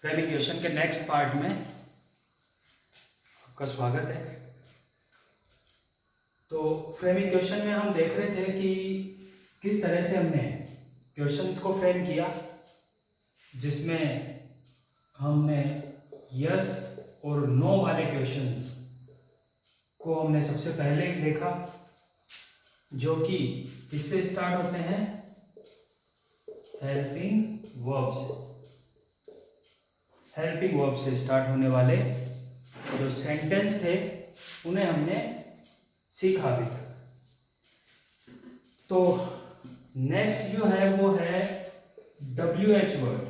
Framing question के next part में आपका स्वागत है। तो फ्रेमिंग क्वेश्चन में हम देख रहे थे कि किस तरह से हमने क्वेश्चंस को फ्रेम किया, जिसमें हमने यस और नो वाले क्वेश्चंस को हमने सबसे पहले देखा, जो कि किससे स्टार्ट होते हैं, हेल्पिंग वर्ब से स्टार्ट होने वाले जो सेंटेंस थे उन्हें हमने सीखा अभी तक। तो नेक्स्ट जो है वो है WH वर्ड।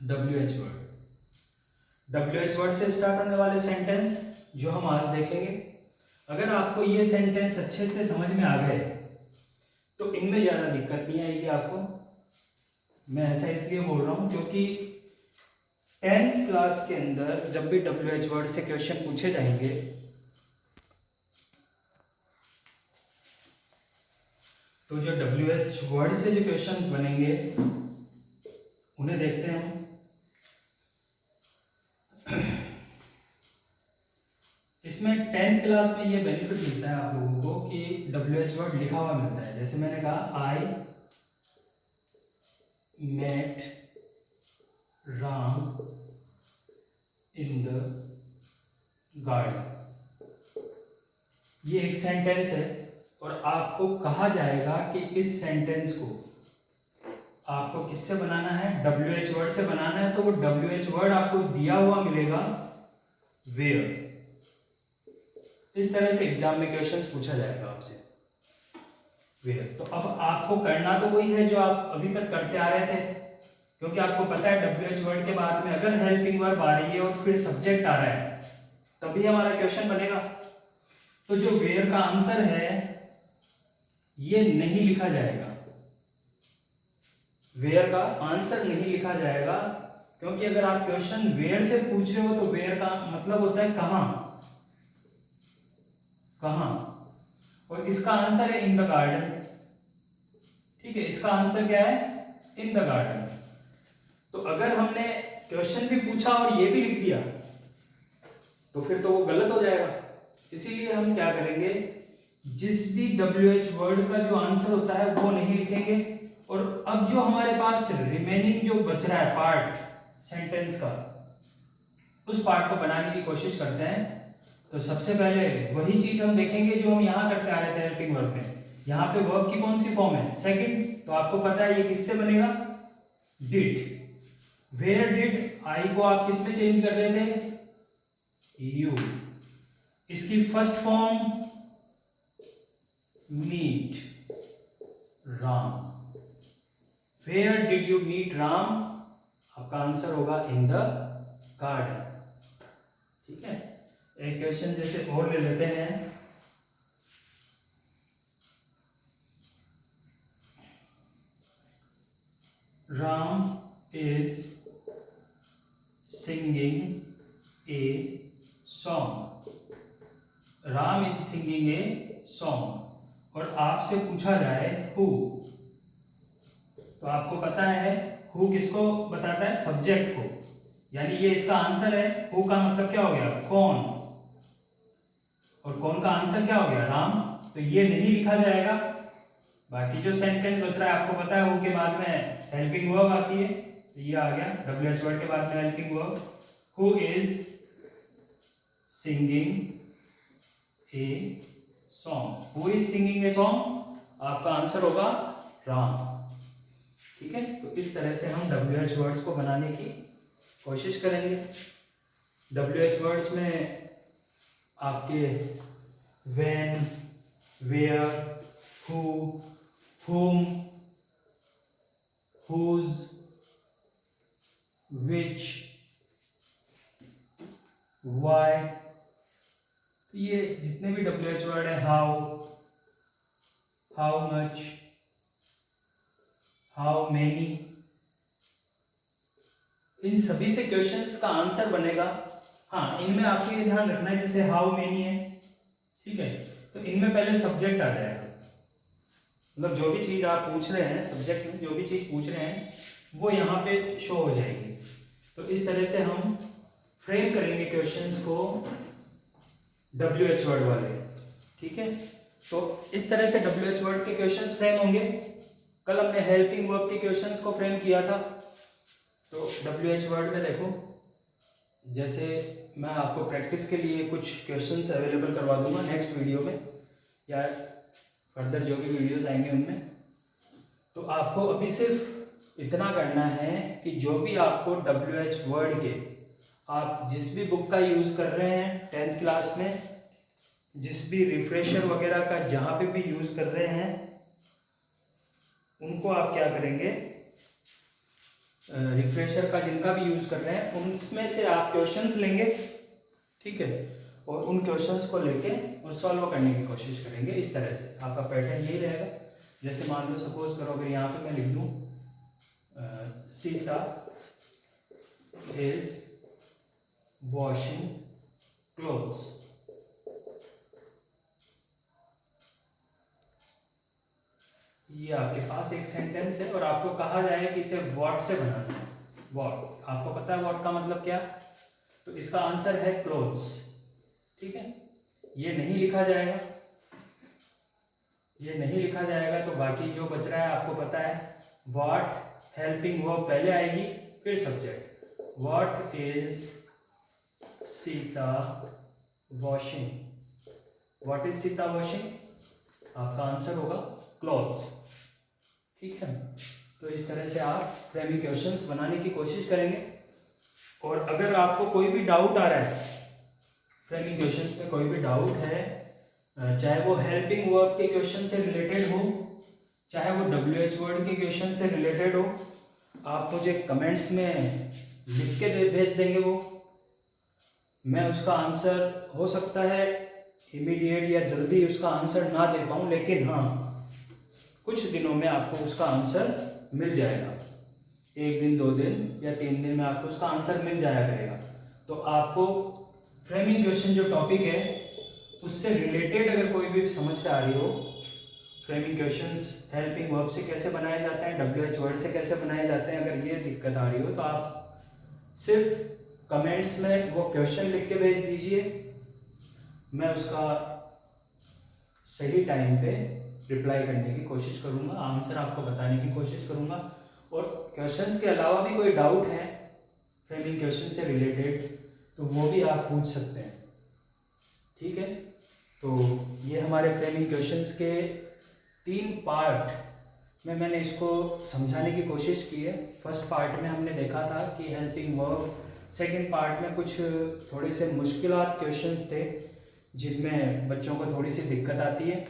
WH वर्ड से स्टार्ट होने वाले सेंटेंस जो हम आज देखेंगे। अगर आपको ये सेंटेंस अच्छे से समझ में आ गए तो इनमें ज़्यादा दिक्कत नहीं आएगी आपको। मैं ऐसा इसलिए बोल रहा हूँ क्योंकि 10th क्लास के अंदर जब भी WH वर्ड से क्वेश्चन पूछे जाएंगे तो जो WH वर्ड से जो क्वेश्चंस बनेंगे उन्हें देखते हैं हम। इसमें 10th क्लास में ये बेनिफिट मिलता है आप लोगों को कि WH वर्ड लिखा हुआ मिलता है। जैसे मैंने कहा I met Ram in the garden, ये एक सेंटेंस है और आपको कहा जाएगा कि इस सेंटेंस को आपको किससे बनाना है, WH वर्ड से बनाना है। तो वो WH वर्ड आपको दिया हुआ मिलेगा वेयर। इस तरह से एग्जाम में क्वेश्चंस पूछा जाएगा आपसे वेयर। तो अब आपको करना तो वही है जो आप अभी तक करते आ रहे थे, क्योंकि आपको पता है WH वर्ड के बाद में अगर हेल्पिंग वर्ब आ रही है और फिर सब्जेक्ट आ रहा है तभी हमारा क्वेश्चन बनेगा। तो जो वेयर का आंसर है ये नहीं लिखा जाएगा, वेयर का आंसर नहीं लिखा जाएगा, क्योंकि अगर आप क्वेश्चन वेयर से पूछ रहे हो तो वेयर का मतलब होता है कहां, और इसका आंसर है इन द गार्डन। ठीक है, इसका आंसर क्या है, इन द गार्डन। तो अगर हमने क्वेश्चन भी पूछा और ये भी लिख दिया तो फिर तो वो गलत हो जाएगा। इसीलिए हम क्या करेंगे, जिस भी WH वर्ड का जो आंसर होता है वो नहीं लिखेंगे। और अब जो हमारे पास रिमेनिंग जो बच रहा है पार्ट सेंटेंस का, उस पार्ट को बनाने की कोशिश करते हैं। तो सबसे पहले वही चीज हम देखेंगे जो हम यहाँ करते आ रहे थे हेल्पिंग वर्ब में। यहाँ पे वर्ब की कौन सी फॉर्म है, सेकंड। तो आपको पता है ये किससे बनेगा, डिड। वेयर डिड, आई को आप किस में चेंज कर रहे थे, यू। इसकी first form meet Ram. Where did you meet Ram, आपका आंसर होगा इन द गार्डन। ठीक है, एक क्वेश्चन जैसे और ले लेते हैं। Ram is singing a song. Ram is singing a song. और आपसे पूछा जाए हु, तो आपको पता है हु किसको बताता है, सब्जेक्ट को। यानी ये इसका आंसर है। हु का मतलब क्या हो गया, कौन, और कौन का आंसर क्या हो गया, राम। तो ये नहीं लिखा जाएगा। बाकी जो सेंटेंस बच रहा है आपको पता है हु के बाद में हेल्पिंग वर्ब आती है, तो ये आ गया WH वर्ड के बाद में helping verb. Who is singing a song, who is singing a song, आपका आंसर होगा राम। ठीक है, तो इस तरह से हम WH वर्ड्स को बनाने की कोशिश करेंगे। WH वर्ड्स में आपके when, where, who, whom, whose, which, why, तो ये जितने भी WH वर्ड है, how much, how many, इन सभी से क्वेश्चंस का आंसर बनेगा। हाँ, इनमें आपको ये ध्यान रखना है, जैसे हाउ मेनी है, ठीक है, तो इनमें पहले सब्जेक्ट आ जाएगा। मतलब जो भी चीज आप पूछ रहे हैं, सब्जेक्ट में जो भी चीज पूछ रहे हैं वो यहाँ पे शो हो जाएगी। तो इस तरह से हम फ्रेम करेंगे क्वेश्चंस को WH वर्ड वाले, ठीक है। तो इस तरह से WH वर्ड के क्वेश्चंस फ्रेम होंगे। कल हमने हेल्पिंग वर्ब के क्वेश्चंस को फ्रेम किया था। तो WH वर्ड में देखो, जैसे मैं आपको प्रैक्टिस के लिए कुछ क्वेश्चंस अवेलेबल करवा दूंगा नेक्स्ट वीडियो में या फर्दर जो भी वीडियोस आएंगे उनमें। तो आपको अभी सिर्फ इतना करना है कि जो भी आपको WH वर्ड के, आप जिस भी बुक का यूज़ कर रहे हैं 10th क्लास में, जिस भी रिफ्रेशर वगैरह का जहाँ पे भी यूज़ कर रहे हैं, उनको आप क्या करेंगे, रिफ्रेशर का जिनका भी यूज़ कर रहे हैं उनमें से आप क्वेश्चंस लेंगे, ठीक है, और उन क्वेश्चंस को लेके और सॉल्व करने की कोशिश करेंगे। इस तरह से आपका पैटर्न यही रहेगा। जैसे मान लो सपोज करो अगर यहाँ पे मैं लिख दूँ सीता इज वॉशिंग क्लोथ्स, ये आपके पास एक सेंटेंस है और आपको कहा जाए कि इसे व्हाट से बनाना है। व्हाट, आपको पता है व्हाट का मतलब क्या, तो इसका आंसर है क्लोथ्स, ठीक है। ये नहीं लिखा जाएगा, ये नहीं लिखा जाएगा, तो बाकी जो बच रहा है आपको पता है। व्हाट हेल्पिंग वर्ब पहले आएगी, फिर subject. What is Sita washing, what is Sita washing, आपका आंसर होगा क्लॉथ्स, ठीक है। तो इस तरह से आप फ्रेमिंग क्वेश्चंस बनाने की कोशिश करेंगे। और अगर आपको कोई भी डाउट आ रहा है, फ्रेमिंग क्वेश्चंस में कोई भी डाउट है, चाहे वो हेल्पिंग वर्ब के क्वेश्चन से रिलेटेड हो, चाहे वो WH वर्ड के क्वेश्चन से रिलेटेड हो, आप मुझे कमेंट्स में लिख के भेज देंगे। वो मैं उसका आंसर हो सकता है इमीडिएट या जल्दी उसका आंसर ना दे पाऊँ, लेकिन हाँ कुछ दिनों में आपको उसका आंसर मिल जाएगा। 1 दिन 2 दिन या 3 दिन में आपको उसका आंसर मिल जाया करेगा। तो आपको फ्रेमिंग क्वेश्चन जो टॉपिक है उससे रिलेटेड अगर कोई भी समस्या आ रही हो, फ्रेमिंग क्वेश्चंस हेल्पिंग वर्ब से कैसे बनाए जाते हैं, WH वर्ड से कैसे बनाए जाते हैं, अगर ये दिक्कत आ रही हो तो आप सिर्फ कमेंट्स में वो क्वेश्चन लिख के भेज दीजिए। मैं उसका सही टाइम पे रिप्लाई करने की कोशिश करूँगा, आंसर आपको बताने की कोशिश करूँगा। और क्वेश्चंस के अलावा भी कोई डाउट है फ्रेमिंग क्वेश्चन से रिलेटेड तो वो भी आप पूछ सकते हैं, ठीक है। तो ये हमारे फ्रेमिंग क्वेश्चंस के 3 पार्ट में मैंने इसको समझाने की कोशिश की है। फर्स्ट पार्ट में हमने देखा था कि हेल्पिंग वर्ब, सेकंड पार्ट में कुछ थोड़े से मुश्किलात क्वेश्चंस थे जिनमें बच्चों को थोड़ी सी दिक्कत आती है,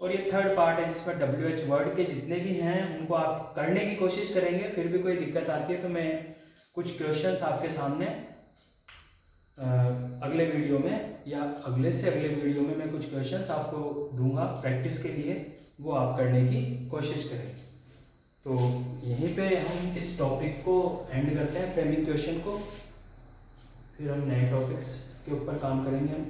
और ये थर्ड पार्ट है जिसमें WH वर्ड के जितने भी हैं उनको आप करने की कोशिश करेंगे। फिर भी कोई दिक्कत आती है तो मैं कुछ क्वेश्चंस आपके सामने अगले वीडियो में या अगले से अगले वीडियो में मैं कुछ क्वेश्चंस आपको दूंगा प्रैक्टिस के लिए, वो आप करने की कोशिश करेंगे। तो यहीं पे हम इस टॉपिक को एंड करते हैं, फ्रेमिंग क्वेश्चन को। फिर हम नए टॉपिक्स के ऊपर काम करेंगे हम।